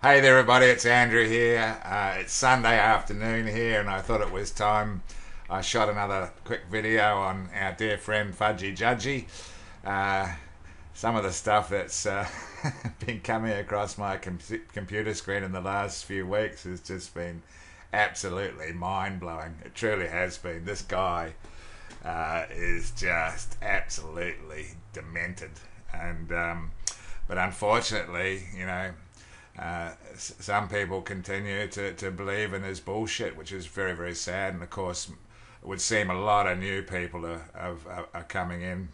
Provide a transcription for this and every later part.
Hey there, everybody. It's Andrew here. It's Sunday afternoon here, and I thought it was time I shot another quick video on our dear friend Fudgy Judgy. Uh, some of the stuff that's been coming across my computer screen in the last few weeks has just been absolutely mind blowing. It truly has been. This guy is just absolutely demented, and but unfortunately, some people continue to believe in his bullshit, which is very, very sad. And of course, it would seem a lot of new people are coming in,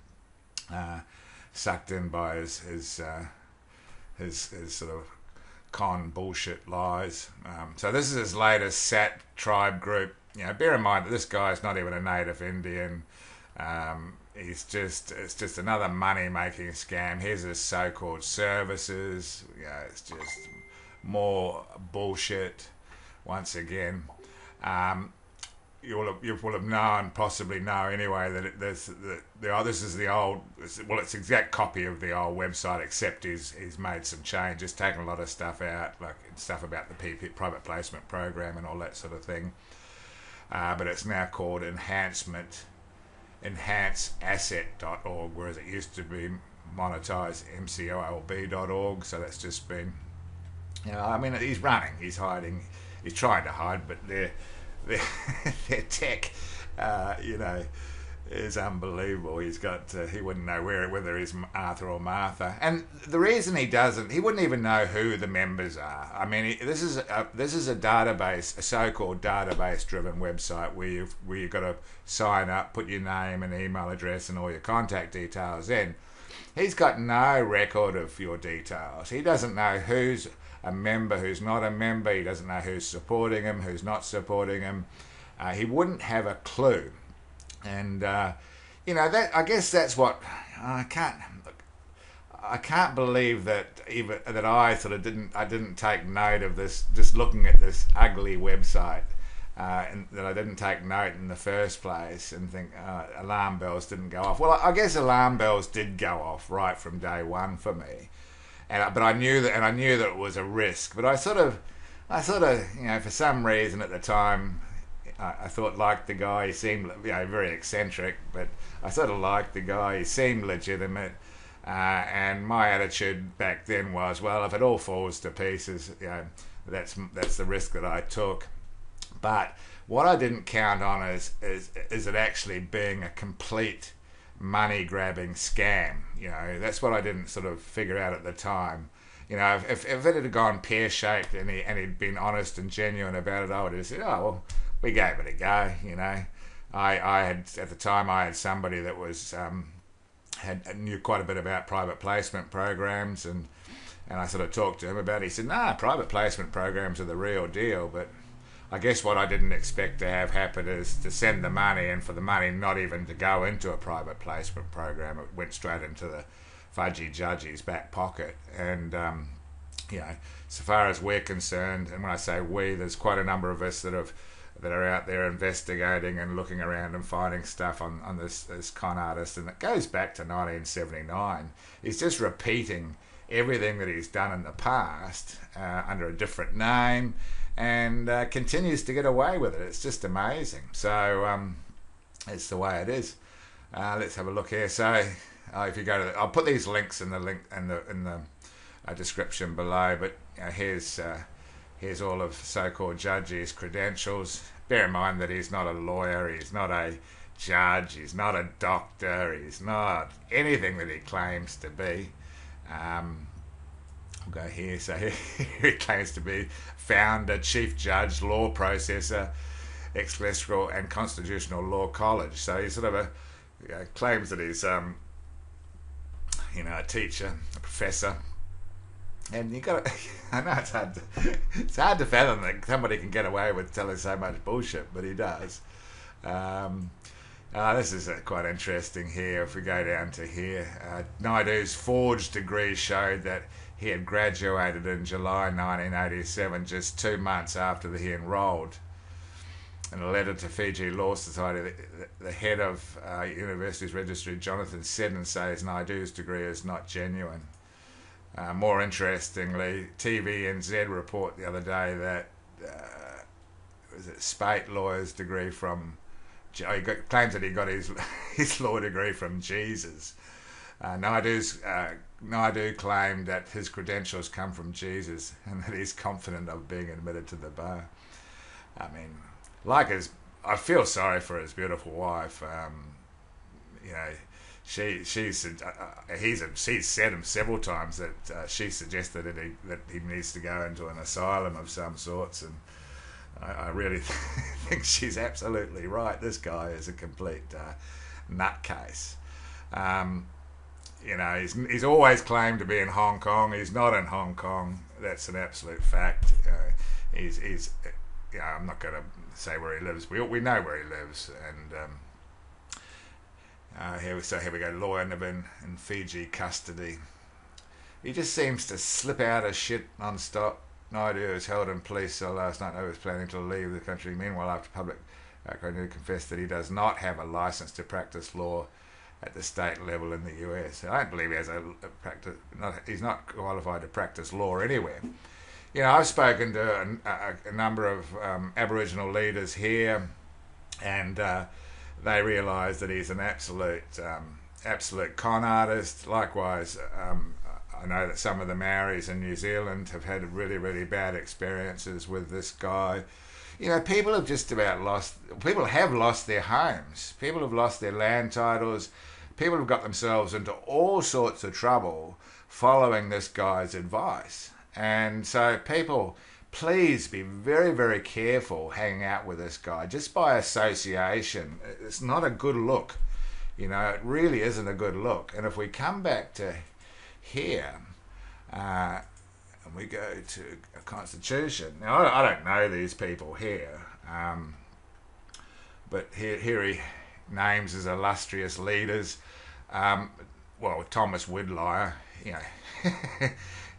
sucked in by his sort of con bullshit lies. So this is his latest Sat tribe group. Bear in mind that this guy is not even a native Indian. It's just another money making scam. Here's his so-called services. It's just more bullshit once again. You will have known, possibly know anyway, that this is the old, it's the exact copy of the old website, except he's made some changes, taken a lot of stuff out, like stuff about the private placement program and all that sort of thing. But it's now called enhanceasset.org, whereas it used to be monetise mcolb.org. So that's just been, he's running, he's hiding, he's trying to hide, but their tech, is unbelievable. He's got he wouldn't know whether he's Arthur or Martha, and the reason he doesn't, he wouldn't even know who the members are. I mean, this is a database, a so-called database-driven website where you've got to sign up, put your name and email address and all your contact details in. He's got no record of your details. He doesn't know who's a member, who's not a member. He doesn't know who's supporting him, who's not supporting him. He wouldn't have a clue. And that, I guess that's what I can't believe that I sort of didn't take note of this, just looking at this ugly website, and that I didn't take note in the first place and think alarm bells didn't go off. Well, I guess alarm bells did go off right from day one for me, but I knew that it was a risk. But I sort of for some reason at the time, I thought, liked the guy. He seemed, very eccentric, but I sort of liked the guy. He seemed legitimate, and my attitude back then was, well, if it all falls to pieces, that's the risk that I took. But what I didn't count on is it actually being a complete money grabbing scam. That's what I didn't sort of figure out at the time. If it had gone pear shaped and he'd been honest and genuine about it, I would have said, oh well, we gave it a go. I had, at the time, I had somebody that was knew quite a bit about private placement programs, and I sort of talked to him about it. He said, nah, private placement programs are the real deal. But I guess what I didn't expect to have happen is to send the money, and for the money not even to go into a private placement program. It went straight into the Fudgy Judgy's back pocket. And so far as we're concerned, and when I say we, there's quite a number of us that are out there investigating and looking around and finding stuff on this con artist, and it goes back to 1979. He's just repeating everything that he's done in the past under a different name, and continues to get away with it. It's just amazing. So it's the way it is. Let's have a look here. So if you go to I'll put these links in the description below, but here's all of so-called Judgy's credentials. Bear in mind that he's not a lawyer, he's not a judge, he's not a doctor, he's not anything that he claims to be. I'll go here. So he claims to be founder, chief judge, law processor, ecclesiastical and constitutional law college. So he sort of claims that he's a teacher, a professor. And you got to, I know it's hard to fathom that somebody can get away with telling so much bullshit, but he does. This is quite interesting here. If we go down to here, Naidu's forged degree showed that he had graduated in July 1987, just 2 months after he enrolled. In a letter to Fiji Law Society, the head of University's registry, Jonathan Seddon, says Naidu's degree is not genuine. More interestingly, TVNZ report the other day that was it Spate lawyer's degree from claims that he got his his law degree from Jesus. Naidu claimed that his credentials come from Jesus and that he's confident of being admitted to the bar. I mean, I feel sorry for his beautiful wife. You know, she's said him several times that she suggested that he needs to go into an asylum of some sorts, and I really think she's absolutely right. This guy is a complete nutcase. You know, he's always claimed to be in Hong Kong. He's not in Hong Kong. That's an absolute fact. He's you know, I'm not going to say where he lives. We know where he lives, and here we go. Lawyer in Fiji custody. He just seems to slip out of shit non-stop. Naidu was held in police cell last night. He was planning to leave the country. Meanwhile, after public, Naidu confessed that he does not have a license to practice law at the state level in the US. I don't believe he has a practice. He's not qualified to practice law anywhere. You know, I've spoken to a number of Aboriginal leaders here, and they realise that he's an absolute con artist. Likewise, I know that some of the Maoris in New Zealand have had really, really bad experiences with this guy. You know, people have lost their homes. People have lost their land titles. People have got themselves into all sorts of trouble following this guy's advice. And so people, please be very, very careful hanging out with this guy. Just by association, it's not a good look. You know, it really isn't a good look. And if we come back to here, and we go to a constitution. Now, I don't know these people here, but here he names as illustrious leaders. Well, Thomas Widlier, you know,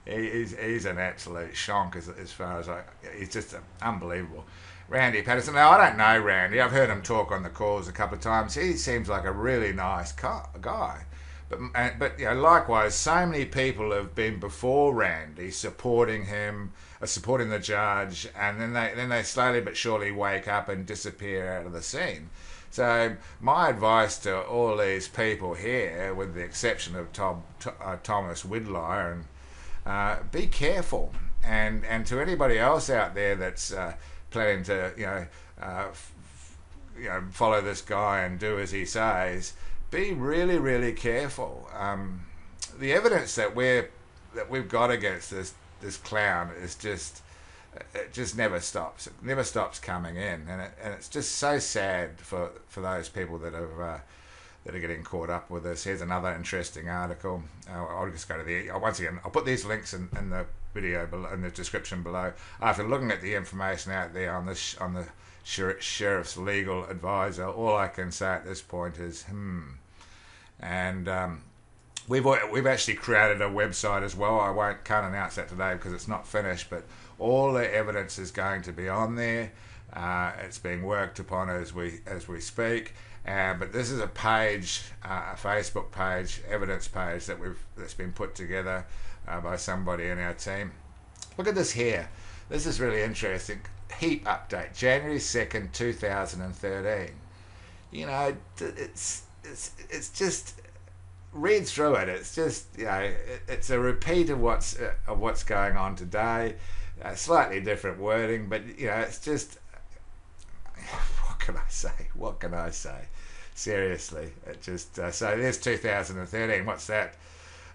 he's an absolute shonk as far as he's just unbelievable. Randy Patterson. Now, I don't know Randy. I've heard him talk on the calls a couple of times. He seems like a really nice guy. But you know, likewise, so many people have been before Randy supporting him, supporting the judge, and then they slowly but surely wake up and disappear out of the scene. So my advice to all these people here, with the exception of Thomas Widlier, and be careful. And to anybody else out there that's planning to follow this guy and do as he says, be really, really careful. The evidence that we've got against this clown is just never stops. It never stops coming in, and it's just so sad for those people that are getting caught up with this. Here's another interesting article. I'll just go to once again. I'll put these links in the video below, in the description below. After looking at the information out there on the Sheriff's legal advisor, all I can say at this point is and we've actually created a website as well. I can't announce that today because it's not finished, but all the evidence is going to be on there. It's being worked upon as we speak. But this is a page, a Facebook page, evidence page that's been put together by somebody in our team. Look at this here. This is really interesting. Heap update, January 2nd, 2013. You know, it's just, read through it. It's just, you know, it's a repeat of what's going on today. Slightly different wording, but you know, it's just, what can I say? Seriously, it just so there's 2013. What's that?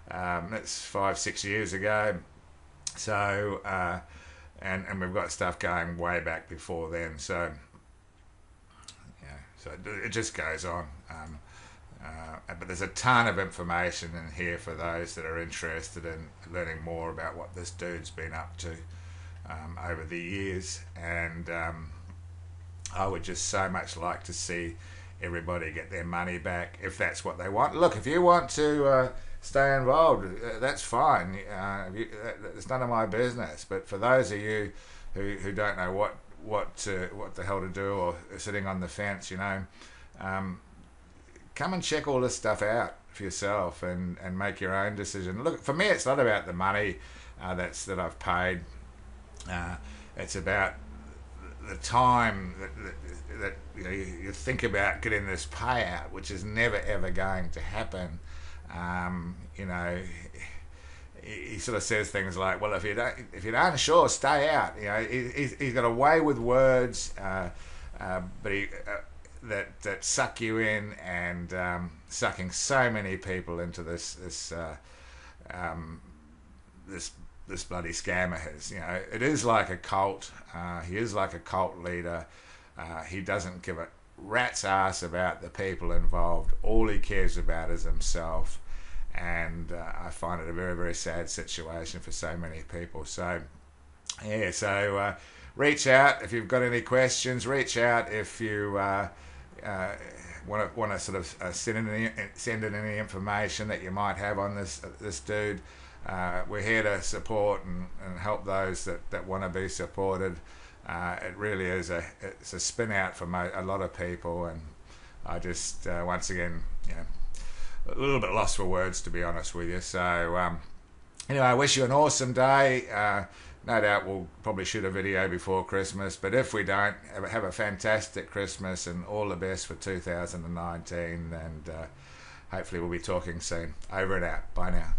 That's 5-6 years ago. So and we've got stuff going way back before then. So yeah, so it just goes on. But there's a ton of information in here for those that are interested in learning more about what this dude's been up to over the years. And I would just so much like to see everybody get their money back if that's what they want. Look, if you want to stay involved, that's fine. It's none of my business. But for those of you who don't know what the hell to do, or are sitting on the fence, you know, come and check all this stuff out. for yourself and make your own decision. Look, for me, it's not about the money that I've paid. It's about the time that you think about getting this payout, which is never ever going to happen. You know, he sort of says things like, "Well, if you're unsure, stay out." You know, he's got a way with words, but that suck you in, and sucking so many people into this bloody scammer has. You know, it is like a cult. He is like a cult leader. He doesn't give a rat's ass about the people involved. All he cares about is himself. And I find it a very, very sad situation for so many people. So, yeah, so reach out if you've got any questions. Reach out if you want to sort of send in any information that you might have on this dude. We're here to support and help those that want to be supported. It really is it's a spin out for a lot of people, and I just once again, you know, a little bit lost for words, to be honest with you. So anyway, I wish you an awesome day. No doubt we'll probably shoot a video before Christmas, but if we don't, have a fantastic Christmas and all the best for 2019, and hopefully we'll be talking soon. Over and out. Bye now.